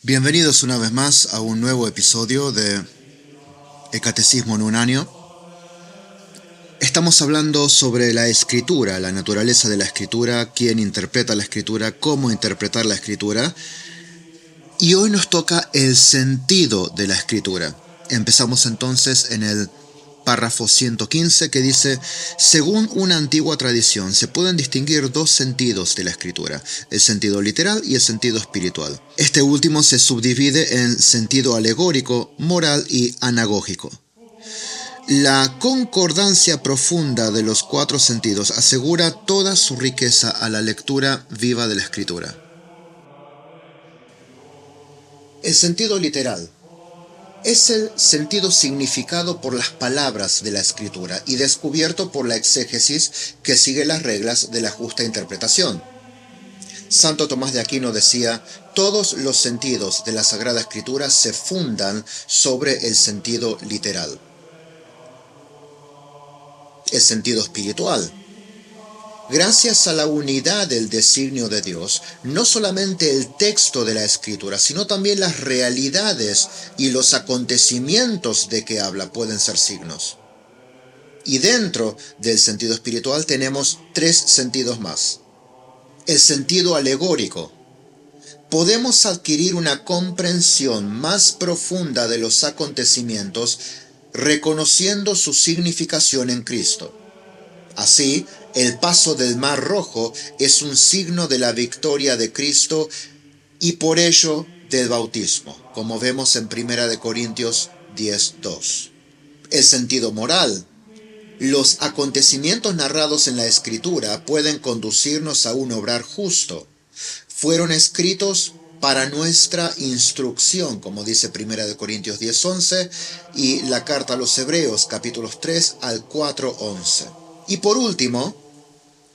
Bienvenidos una vez más a un nuevo episodio de El Catecismo en un año. Estamos hablando sobre la escritura, la naturaleza de la escritura, quién interpreta la escritura, cómo interpretar la escritura. Y hoy nos toca el sentido de la escritura. Empezamos entonces en el párrafo 115 que dice: según una antigua tradición se pueden distinguir dos sentidos de la escritura, el sentido literal y el sentido espiritual. Este último se subdivide en sentido alegórico, moral y anagógico. La concordancia profunda de los cuatro sentidos asegura toda su riqueza a la lectura viva de la escritura. El sentido literal es el sentido significado por las palabras de la escritura y descubierto por la exégesis que sigue las reglas de la justa interpretación. Santo Tomás de Aquino decía: todos los sentidos de la Sagrada Escritura se fundan sobre el sentido literal. El sentido espiritual. Gracias a la unidad del designio de Dios, no solamente el texto de la Escritura, sino también las realidades y los acontecimientos de que habla pueden ser signos. Y dentro del sentido espiritual tenemos tres sentidos más. El sentido alegórico. Podemos adquirir una comprensión más profunda de los acontecimientos reconociendo su significación en Cristo. Así, el paso del Mar Rojo es un signo de la victoria de Cristo y por ello del bautismo, como vemos en 1 Corintios 10:2. El sentido moral. Los acontecimientos narrados en la Escritura pueden conducirnos a un obrar justo. Fueron escritos para nuestra instrucción, como dice 1 Corintios 10:11 y la carta a los Hebreos, capítulos 3 al 4:11. Y por último,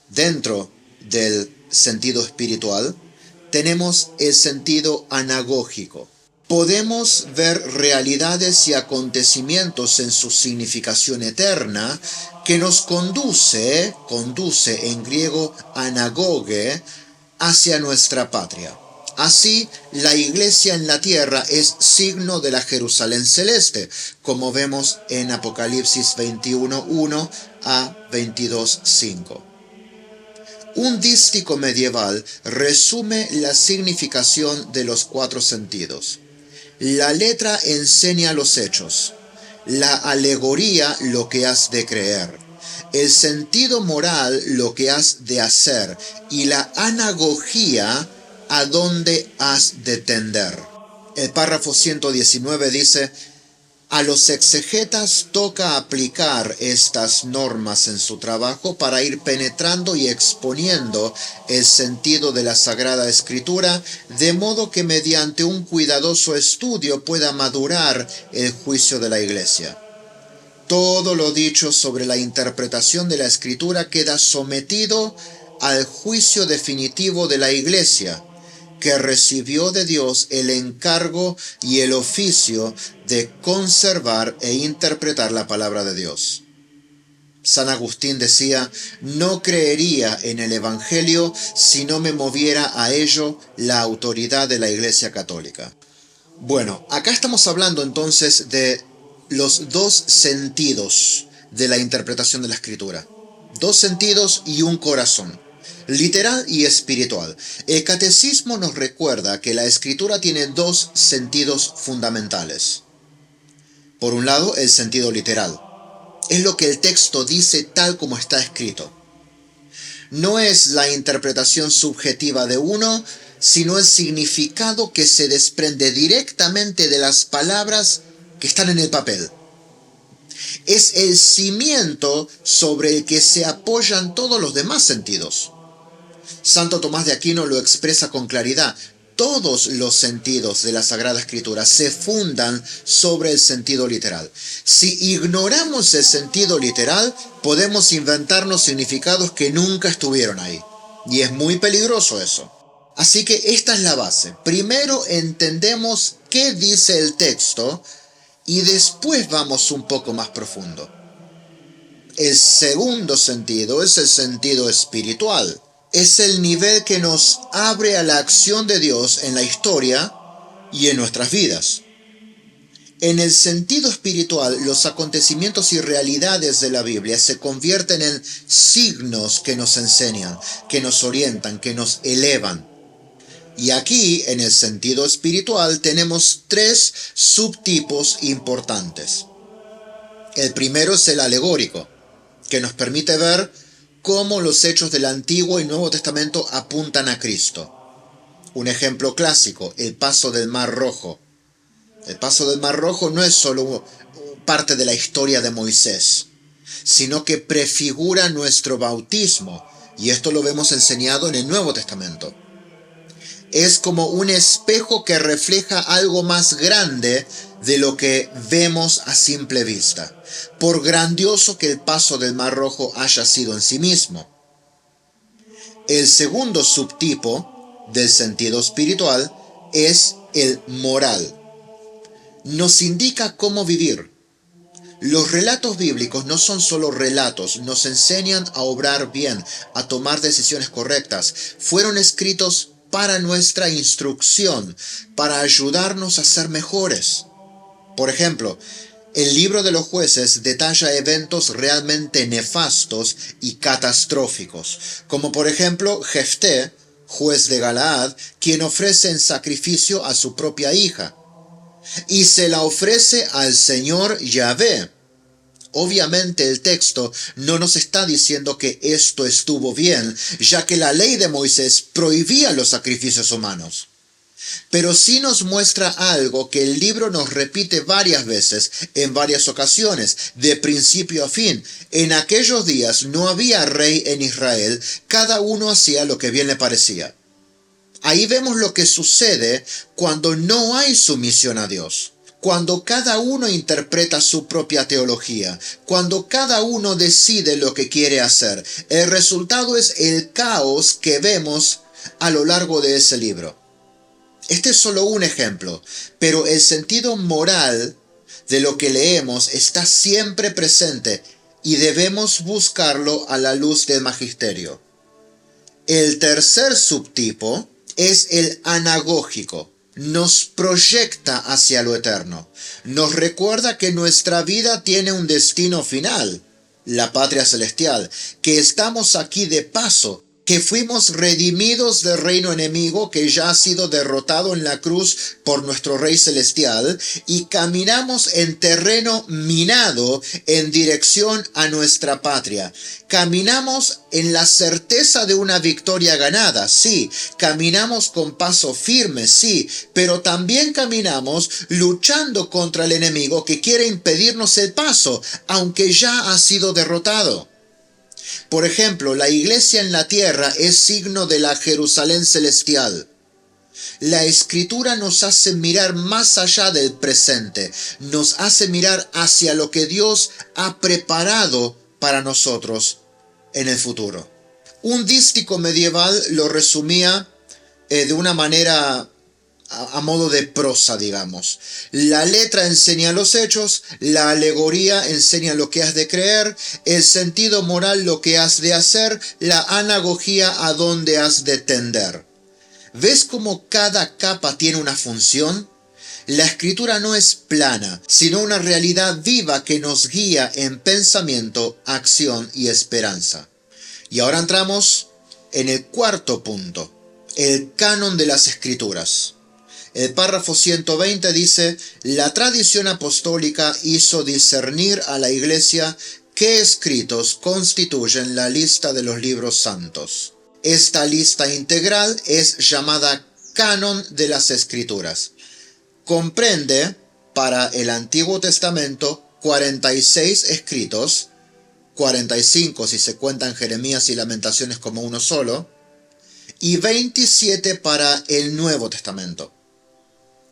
dentro del sentido espiritual, tenemos el sentido anagógico. Podemos ver realidades y acontecimientos en su significación eterna que nos conduce en griego anagoge, hacia nuestra patria. Así, la iglesia en la tierra es signo de la Jerusalén celeste, como vemos en Apocalipsis 21:1 a 22:5. Un dístico medieval resume la significación de los cuatro sentidos. La letra enseña los hechos, la alegoría lo que has de creer, el sentido moral lo que has de hacer y la anagogía a dónde has de tender. El párrafo 119 dice: a los exegetas toca aplicar estas normas en su trabajo para ir penetrando y exponiendo el sentido de la Sagrada Escritura, de modo que mediante un cuidadoso estudio pueda madurar el juicio de la Iglesia. Todo lo dicho sobre la interpretación de la Escritura queda sometido al juicio definitivo de la Iglesia, que recibió de Dios el encargo y el oficio de conservar e interpretar la palabra de Dios. San Agustín decía: no creería en el Evangelio si no me moviera a ello la autoridad de la Iglesia Católica. Bueno, acá estamos hablando entonces de los dos sentidos de la interpretación de la Escritura. Dos sentidos y un corazón. Literal y espiritual. El catecismo nos recuerda que la escritura tiene dos sentidos fundamentales. Por un lado, el sentido literal. Es lo que el texto dice tal como está escrito. No es la interpretación subjetiva de uno, sino el significado que se desprende directamente de las palabras que están en el papel. Es el cimiento sobre el que se apoyan todos los demás sentidos. Santo Tomás de Aquino lo expresa con claridad. Todos los sentidos de la Sagrada Escritura se fundan sobre el sentido literal. Si ignoramos el sentido literal, podemos inventarnos significados que nunca estuvieron ahí. Y es muy peligroso eso. Así que esta es la base. Primero entendemos qué dice el texto y después vamos un poco más profundo. El segundo sentido es el sentido espiritual. Es el nivel que nos abre a la acción de Dios en la historia y en nuestras vidas. En el sentido espiritual, los acontecimientos y realidades de la Biblia se convierten en signos que nos enseñan, que nos orientan, que nos elevan. Y aquí, en el sentido espiritual, tenemos tres subtipos importantes. El primero es el alegórico, que nos permite ver cómo los hechos del Antiguo y Nuevo Testamento apuntan a Cristo. Un ejemplo clásico, el paso del Mar Rojo. El paso del Mar Rojo no es solo parte de la historia de Moisés, sino que prefigura nuestro bautismo, y esto lo vemos enseñado en el Nuevo Testamento. Es como un espejo que refleja algo más grande de lo que vemos a simple vista, por grandioso que el paso del Mar Rojo haya sido en sí mismo. El segundo subtipo del sentido espiritual es el moral. Nos indica cómo vivir. Los relatos bíblicos no son solo relatos, nos enseñan a obrar bien, a tomar decisiones correctas. Fueron escritos para nuestra instrucción, para ayudarnos a ser mejores. Por ejemplo, el libro de los jueces detalla eventos realmente nefastos y catastróficos, como por ejemplo Jefté, juez de Galaad, quien ofrece en sacrificio a su propia hija, y se la ofrece al Señor Yahvé. Obviamente el texto no nos está diciendo que esto estuvo bien, ya que la ley de Moisés prohibía los sacrificios humanos. Pero sí nos muestra algo que el libro nos repite varias veces, en varias ocasiones, de principio a fin. En aquellos días no había rey en Israel, cada uno hacía lo que bien le parecía. Ahí vemos lo que sucede cuando no hay sumisión a Dios, cuando cada uno interpreta su propia teología, cuando cada uno decide lo que quiere hacer. El resultado es el caos que vemos a lo largo de ese libro. Este es solo un ejemplo, pero el sentido moral de lo que leemos está siempre presente y debemos buscarlo a la luz del magisterio. El tercer subtipo es el anagógico. Nos proyecta hacia lo eterno. Nos recuerda que nuestra vida tiene un destino final, la patria celestial, que estamos aquí de paso, que fuimos redimidos del reino enemigo que ya ha sido derrotado en la cruz por nuestro Rey Celestial y caminamos en terreno minado en dirección a nuestra patria. Caminamos en la certeza de una victoria ganada, sí. Caminamos con paso firme, sí. Pero también caminamos luchando contra el enemigo que quiere impedirnos el paso, aunque ya ha sido derrotado. Por ejemplo, la iglesia en la tierra es signo de la Jerusalén celestial. La Escritura nos hace mirar más allá del presente, nos hace mirar hacia lo que Dios ha preparado para nosotros en el futuro. Un dístico medieval lo resumía de una manera a modo de prosa, digamos. La letra enseña los hechos, la alegoría enseña lo que has de creer, el sentido moral lo que has de hacer, la anagogía a dónde has de tender. ¿Ves cómo cada capa tiene una función? La escritura no es plana, sino una realidad viva que nos guía en pensamiento, acción y esperanza. Y ahora entramos en el cuarto punto, el canon de las escrituras. El párrafo 120 dice: la tradición apostólica hizo discernir a la Iglesia qué escritos constituyen la lista de los libros santos. Esta lista integral es llamada canon de las escrituras. Comprende, para el Antiguo Testamento, 46 escritos, 45 si se cuentan Jeremías y Lamentaciones como uno solo, y 27 para el Nuevo Testamento.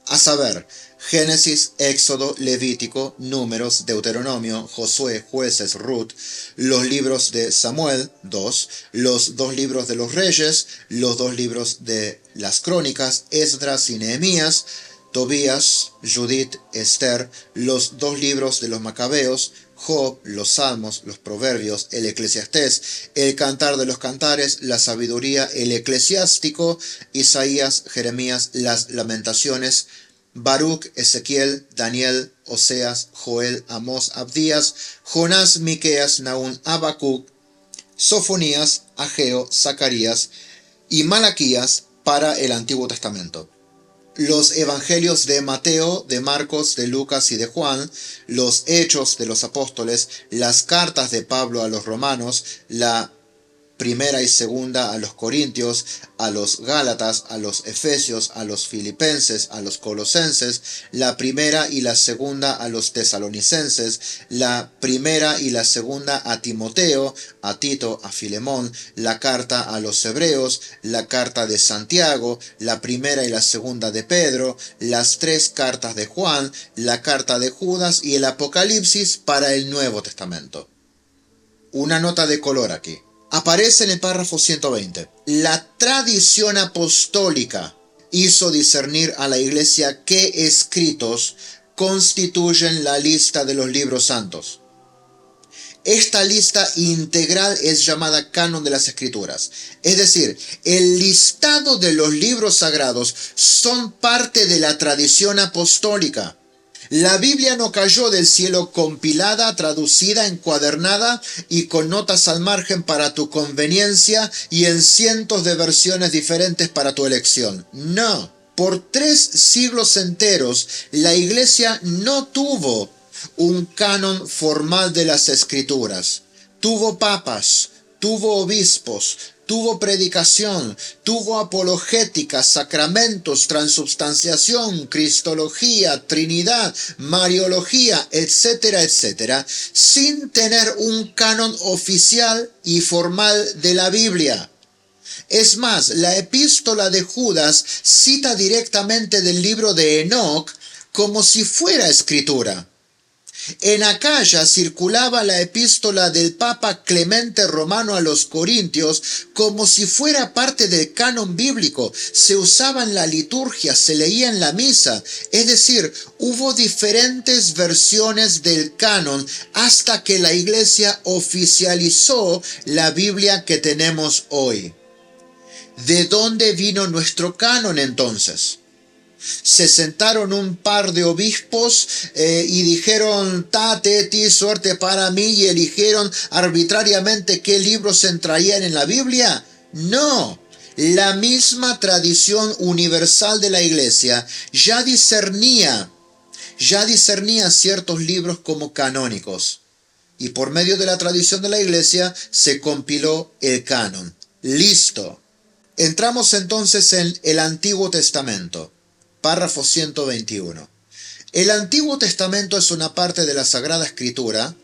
A saber, Génesis, Éxodo, Levítico, Números, Deuteronomio, Josué, Jueces, Ruth, los libros de Samuel, 2, los 2 libros de los Reyes, los 2 libros de las Crónicas, Esdras y Nehemías, Tobías, Judith, Esther, los 2 libros de los Macabeos, Job, los Salmos, los Proverbios, el Eclesiastés, el Cantar de los Cantares, la Sabiduría, el Eclesiástico, Isaías, Jeremías, las Lamentaciones, Baruch, Ezequiel, Daniel, Oseas, Joel, Amós, Abdías, Jonás, Miqueas, Nahum, Habacuc, Sofonías, Ageo, Zacarías y Malaquías para el Antiguo Testamento. Los evangelios de Mateo, de Marcos, de Lucas y de Juan, los hechos de los apóstoles, las cartas de Pablo a los romanos, la primera y segunda a los corintios, a los gálatas, a los efesios, a los filipenses, a los colosenses, la primera y la segunda a los tesalonicenses, la primera y la segunda a Timoteo, a Tito, a Filemón, la carta a los hebreos, la carta de Santiago, la primera y la segunda de Pedro, las tres cartas de Juan, la carta de Judas y el Apocalipsis para el Nuevo Testamento. Una nota de color aquí. Aparece en el párrafo 120. La tradición apostólica hizo discernir a la Iglesia qué escritos constituyen la lista de los libros santos. Esta lista integral es llamada Canon de las Escrituras. Es decir, el listado de los libros sagrados son parte de la tradición apostólica. La Biblia no cayó del cielo compilada, traducida, encuadernada y con notas al margen para tu conveniencia y en cientos de versiones diferentes para tu elección. No. Por 3 siglos enteros, la Iglesia no tuvo un canon formal de las Escrituras. Tuvo papas, tuvo obispos, tuvo predicación, tuvo apologética, sacramentos, transubstanciación, cristología, trinidad, mariología, etcétera, etcétera, sin tener un canon oficial y formal de la Biblia. Es más, la epístola de Judas cita directamente del libro de Enoc como si fuera escritura. En Acaya circulaba la epístola del Papa Clemente Romano a los Corintios como si fuera parte del canon bíblico. Se usaba en la liturgia, se leía en la misa. Es decir, hubo diferentes versiones del canon hasta que la Iglesia oficializó la Biblia que tenemos hoy. ¿De dónde vino nuestro canon entonces? Se sentaron un par de obispos y dijeron tate, ti, suerte para mí y eligieron arbitrariamente qué libros entrarían en la Biblia. No, la misma tradición universal de la Iglesia ya discernía ciertos libros como canónicos y por medio de la tradición de la Iglesia se compiló el canon. Listo. Entramos entonces en el Antiguo Testamento. Párrafo 121. El Antiguo Testamento es una parte de la Sagrada Escritura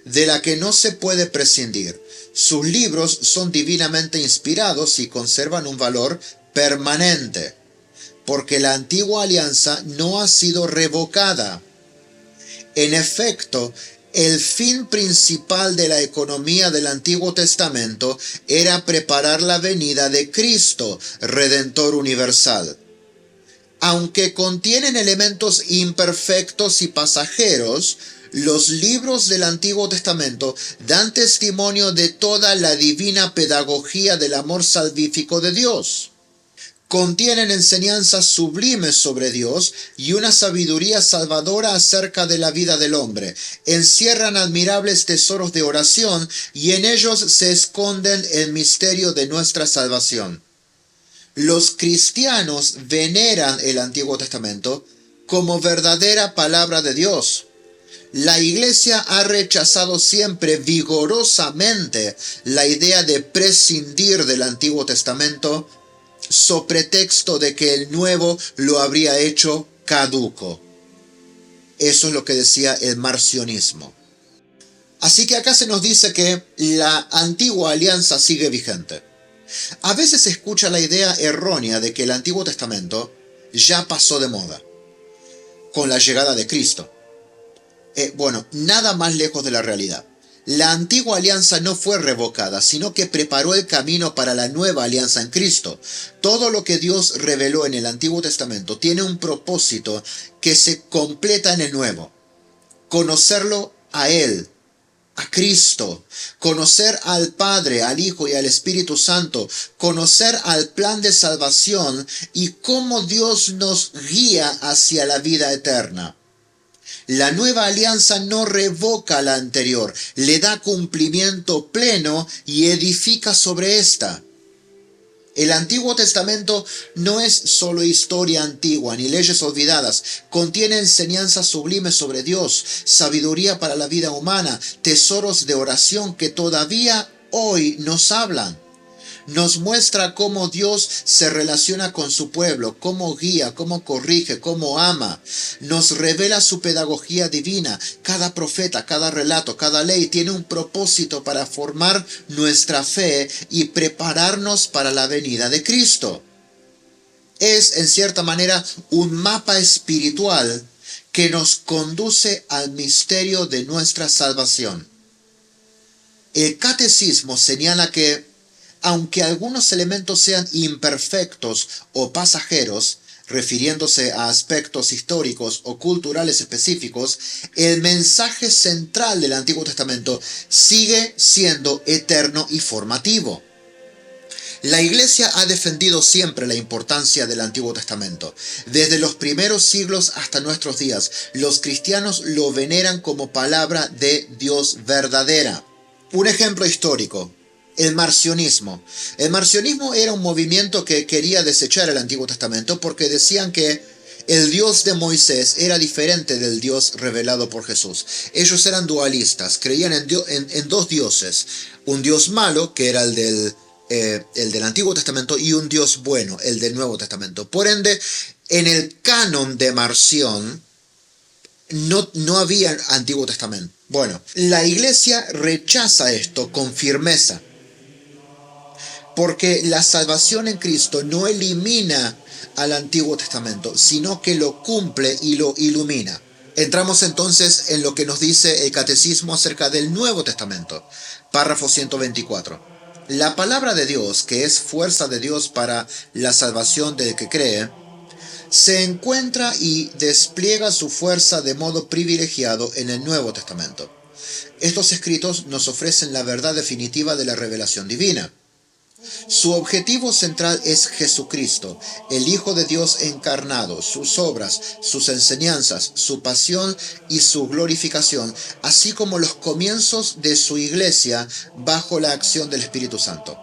de la que no se puede prescindir. Sus libros son divinamente inspirados y conservan un valor permanente, porque la antigua alianza no ha sido revocada. En efecto, el fin principal de la economía del Antiguo Testamento era preparar la venida de Cristo, Redentor universal. Aunque contienen elementos imperfectos y pasajeros, los libros del Antiguo Testamento dan testimonio de toda la divina pedagogía del amor salvífico de Dios. Contienen enseñanzas sublimes sobre Dios y una sabiduría salvadora acerca de la vida del hombre. Encierran admirables tesoros de oración y en ellos se esconden el misterio de nuestra salvación. Los cristianos veneran el Antiguo Testamento como verdadera palabra de Dios. La Iglesia ha rechazado siempre vigorosamente la idea de prescindir del Antiguo Testamento so pretexto de que el Nuevo lo habría hecho caduco. Eso es lo que decía el marcionismo. Así que acá se nos dice que la antigua alianza sigue vigente. A veces se escucha la idea errónea de que el Antiguo Testamento ya pasó de moda con la llegada de Cristo. Nada más lejos de la realidad. La antigua alianza no fue revocada, sino que preparó el camino para la nueva alianza en Cristo. Todo lo que Dios reveló en el Antiguo Testamento tiene un propósito que se completa en el Nuevo. Conocerlo a Él, a Cristo, conocer al Padre, al Hijo y al Espíritu Santo, conocer al plan de salvación y cómo Dios nos guía hacia la vida eterna. La nueva alianza no revoca la anterior, le da cumplimiento pleno y edifica sobre esta. El Antiguo Testamento no es solo historia antigua ni leyes olvidadas, contiene enseñanzas sublimes sobre Dios, sabiduría para la vida humana, tesoros de oración que todavía hoy nos hablan. Nos muestra cómo Dios se relaciona con su pueblo, cómo guía, cómo corrige, cómo ama. Nos revela su pedagogía divina. Cada profeta, cada relato, cada ley tiene un propósito para formar nuestra fe y prepararnos para la venida de Cristo. Es, en cierta manera, un mapa espiritual que nos conduce al misterio de nuestra salvación. El catecismo señala que aunque algunos elementos sean imperfectos o pasajeros, refiriéndose a aspectos históricos o culturales específicos, el mensaje central del Antiguo Testamento sigue siendo eterno y formativo. La Iglesia ha defendido siempre la importancia del Antiguo Testamento. Desde los primeros siglos hasta nuestros días, los cristianos lo veneran como palabra de Dios verdadera. Un ejemplo histórico. El marcionismo. El marcionismo era un movimiento que quería desechar el Antiguo Testamento porque decían que el Dios de Moisés era diferente del Dios revelado por Jesús. Ellos eran dualistas, creían en dos dioses. Un Dios malo, que era el del Antiguo Testamento, y un Dios bueno, el del Nuevo Testamento. Por ende, en el canon de Marción no había Antiguo Testamento. Bueno, la Iglesia rechaza esto con firmeza, porque la salvación en Cristo no elimina al Antiguo Testamento, sino que lo cumple y lo ilumina. Entramos entonces en lo que nos dice el Catecismo acerca del Nuevo Testamento. Párrafo 124. La palabra de Dios, que es fuerza de Dios para la salvación del que cree, se encuentra y despliega su fuerza de modo privilegiado en el Nuevo Testamento. Estos escritos nos ofrecen la verdad definitiva de la revelación divina. Su objetivo central es Jesucristo, el Hijo de Dios encarnado, sus obras, sus enseñanzas, su pasión y su glorificación, así como los comienzos de su iglesia bajo la acción del Espíritu Santo.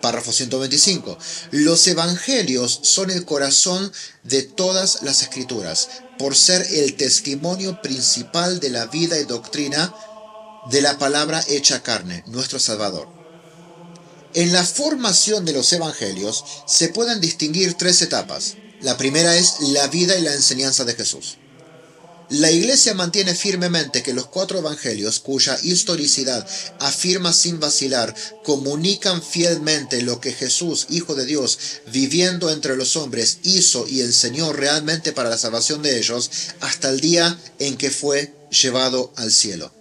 Párrafo 125. Los evangelios son el corazón de todas las escrituras, por ser el testimonio principal de la vida y doctrina de la palabra hecha carne, nuestro Salvador. En la formación de los evangelios se pueden distinguir tres etapas. La primera es la vida y la enseñanza de Jesús. La Iglesia mantiene firmemente que los cuatro evangelios, cuya historicidad afirma sin vacilar, comunican fielmente lo que Jesús, Hijo de Dios, viviendo entre los hombres, hizo y enseñó realmente para la salvación de ellos, hasta el día en que fue llevado al cielo.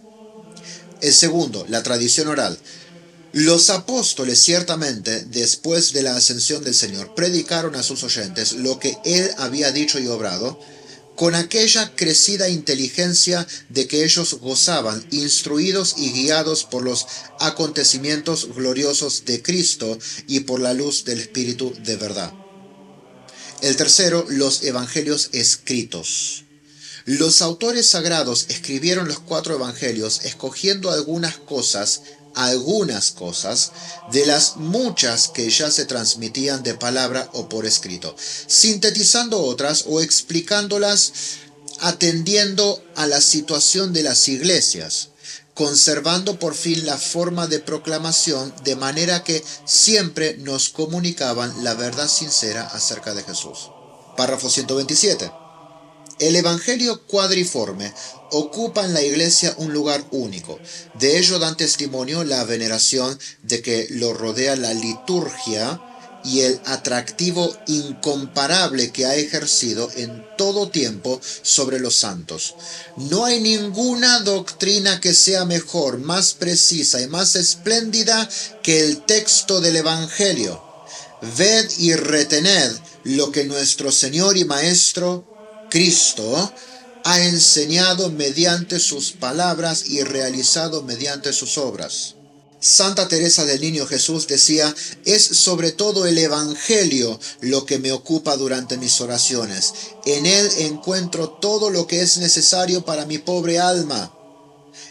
El segundo, la tradición oral. Los apóstoles ciertamente, después de la ascensión del Señor, predicaron a sus oyentes lo que Él había dicho y obrado, con aquella crecida inteligencia de que ellos gozaban, instruidos y guiados por los acontecimientos gloriosos de Cristo y por la luz del Espíritu de verdad. El tercero, los evangelios escritos. Los autores sagrados escribieron los cuatro evangelios escogiendo algunas cosas de las muchas que ya se transmitían de palabra o por escrito, sintetizando otras o explicándolas atendiendo a la situación de las iglesias, conservando por fin la forma de proclamación de manera que siempre nos comunicaban la verdad sincera acerca de Jesús. Párrafo 127. El Evangelio cuadriforme ocupa en la Iglesia un lugar único. De ello dan testimonio la veneración de que lo rodea la liturgia y el atractivo incomparable que ha ejercido en todo tiempo sobre los santos. No hay ninguna doctrina que sea mejor, más precisa y más espléndida que el texto del Evangelio. Ved y retened lo que nuestro Señor y Maestro Cristo ha enseñado mediante sus palabras y realizado mediante sus obras. Santa Teresa del Niño Jesús decía: es sobre todo el Evangelio lo que me ocupa durante mis oraciones. En él encuentro todo lo que es necesario para mi pobre alma.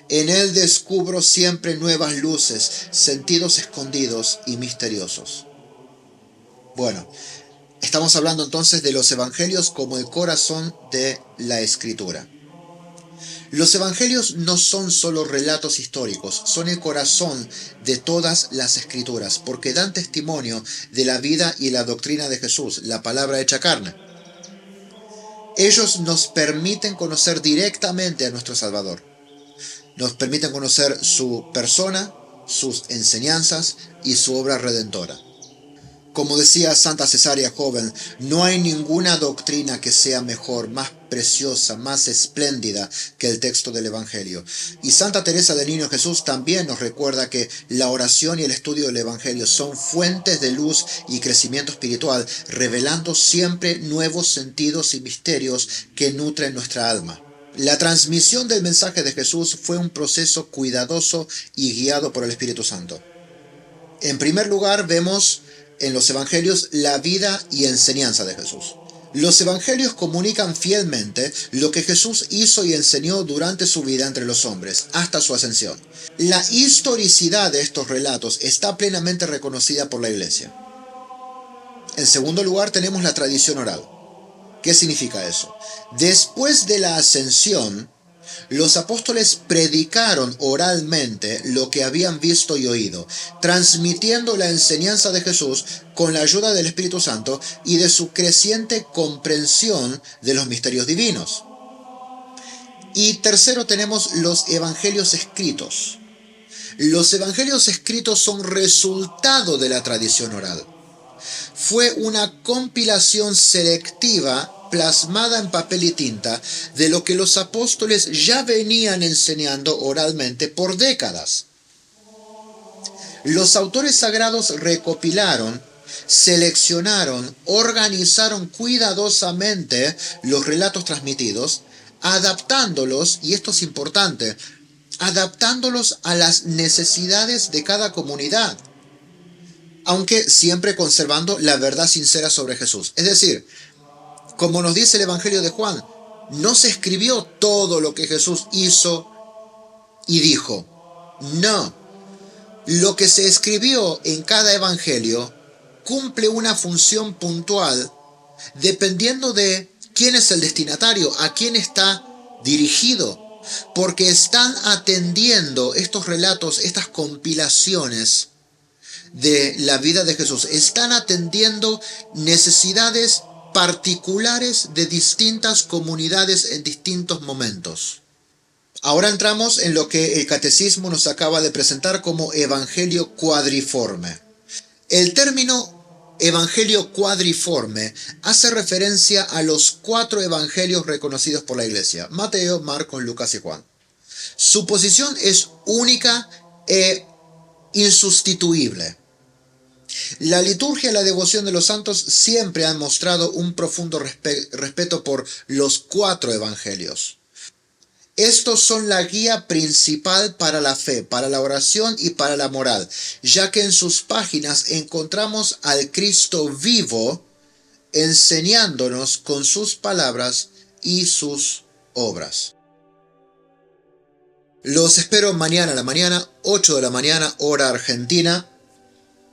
En él descubro siempre nuevas luces, sentidos escondidos y misteriosos. Bueno, estamos hablando entonces de los evangelios como el corazón de la Escritura. Los evangelios no son solo relatos históricos, son el corazón de todas las escrituras, porque dan testimonio de la vida y la doctrina de Jesús, la palabra hecha carne. Ellos nos permiten conocer directamente a nuestro Salvador. Nos permiten conocer su persona, sus enseñanzas y su obra redentora. Como decía Santa Cesárea Joven, no hay ninguna doctrina que sea mejor, más preciosa, más espléndida que el texto del Evangelio. Y Santa Teresa del Niño Jesús también nos recuerda que la oración y el estudio del Evangelio son fuentes de luz y crecimiento espiritual, revelando siempre nuevos sentidos y misterios que nutren nuestra alma. La transmisión del mensaje de Jesús fue un proceso cuidadoso y guiado por el Espíritu Santo. En primer lugar, vemos en los evangelios la vida y enseñanza de Jesús. Los evangelios comunican fielmente lo que Jesús hizo y enseñó durante su vida entre los hombres, hasta su ascensión. La historicidad de estos relatos está plenamente reconocida por la Iglesia. En segundo lugar, tenemos la tradición oral. ¿Qué significa eso? Después de la ascensión, los apóstoles predicaron oralmente lo que habían visto y oído, transmitiendo la enseñanza de Jesús con la ayuda del Espíritu Santo y de su creciente comprensión de los misterios divinos. Y tercero, tenemos los evangelios escritos. Los evangelios escritos son resultado de la tradición oral. Fue una compilación selectiva plasmada en papel y tinta de lo que los apóstoles ya venían enseñando oralmente por décadas. Los autores sagrados recopilaron, seleccionaron, organizaron cuidadosamente los relatos transmitidos, adaptándolos, y esto es importante, adaptándolos a las necesidades de cada comunidad, aunque siempre conservando la verdad sincera sobre Jesús. Es decir, como nos dice el Evangelio de Juan, no se escribió todo lo que Jesús hizo y dijo. No. Lo que se escribió en cada evangelio cumple una función puntual dependiendo de quién es el destinatario, a quién está dirigido, porque están atendiendo estos relatos, estas compilaciones de la vida de Jesús, están atendiendo necesidades particulares de distintas comunidades en distintos momentos. Ahora entramos en lo que el catecismo nos acaba de presentar como evangelio cuadriforme. El término evangelio cuadriforme hace referencia a los 4 evangelios reconocidos por la Iglesia: Mateo, Marcos, Lucas y Juan. Su posición es única e insustituible. La liturgia y la devoción de los santos siempre han mostrado un profundo respeto por los 4 evangelios. Estos son la guía principal para la fe, para la oración y para la moral, ya que en sus páginas encontramos al Cristo vivo enseñándonos con sus palabras y sus obras. Los espero mañana a la mañana, 8 de la mañana, hora argentina,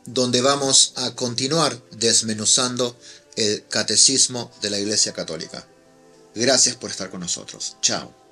donde vamos a continuar desmenuzando el catecismo de la Iglesia Católica. Gracias por estar con nosotros. Chao.